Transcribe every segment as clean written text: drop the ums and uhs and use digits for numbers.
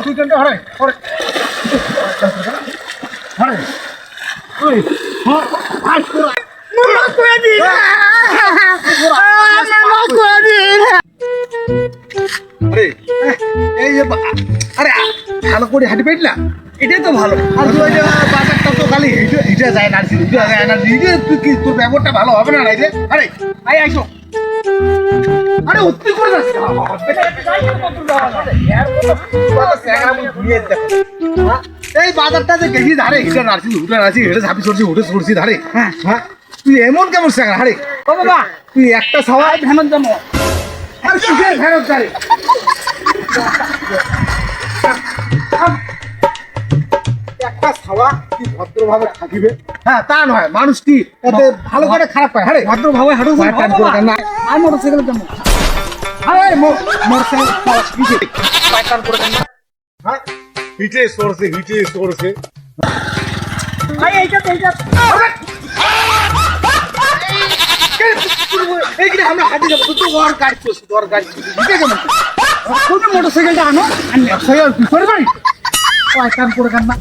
তুই কেন হরে হরে হরে তুই হ্যাঁ আজ করে মাফ করে দিন মাফ করে দিন। আরে এই যে আরে ভালো করে হাঁটি পেটলা এটাই তো ভালো। আর তুই ওই যে বাজারটা তো খালি হিটে যায় না হিটে যায় না তুই কি তোর ব্যবহারটা ভালো হবে না রে আরে আই আইসো আরে উত্তি করে যাচ্ছে এই বাজারটা যে গেছি ধারে হিটে নাড়ছি উঠে নাড়ছি হেঁটে ঝাঁপি চড়ছি উঠে চড়ছি ধারে হ্যাঁ হ্যাঁ তুই এমন কেমন শেখা হারে ও বাবা তুই একটা সবাই ভ্যানত জানো আর কিসের ভ্যানত জানে একটা ছাওয়া কি ভদ্রভাবে থাকিবে হ্যাঁ তা নয় মানুষ কি এতে ভালো করে খারাপ পায় হ্যাঁ ভদ্রভাবে হাঁটু না আর মোটরসাইকেল জন্য আরে মোটরসাইকেল হ্যাঁ হিটে সরছে ভাই এইটা এইখানে আমরা হাঁটি যাবো তুই ওর গাড়ি চলছি তোর গাড়ি হিটে কেমন তুমি মোটরসাইকেলটা আনো আর মোটরসাইকেল করে পারি কান করে কান না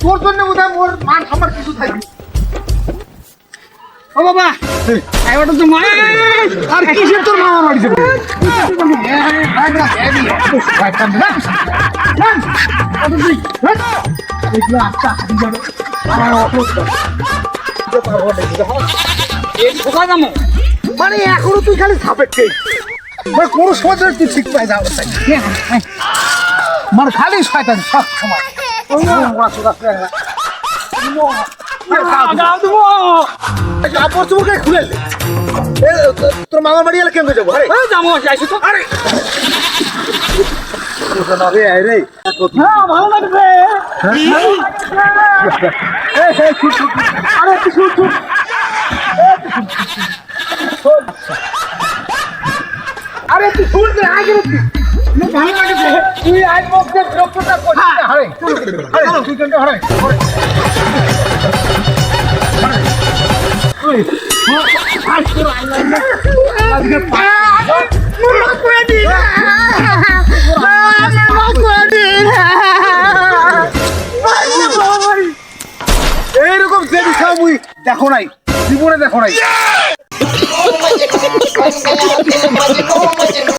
তোর জন্য বোধহয় মোর মান আমার কিছু থাকবে ও বাবা এবার তো মা আর কিসের তোর মামা বাড়ি যাবে মানে এখনো তুই খালি ছাপের কে মানে কোনো সময় তুই ঠিক পাই যাও মানে খালি শয়তান সব সময় কাপড় চোপড় খুলে তোর মামার বাড়ি এলে কেমন যাবো যাবো যাইছো তো আরে ভালো লাগবে আরে আরে তুই শুনতে আগে ভালো লাগছে তুই আজ মধ্যে দ্রব্যটা করছিস আরে তুই কেন হরে তুই আজ তোর আজকে মাফ করে দিন মাফ করে দিন এইরকম যে বিষয় মুই দেখো নাই জীবনে দেখো নাই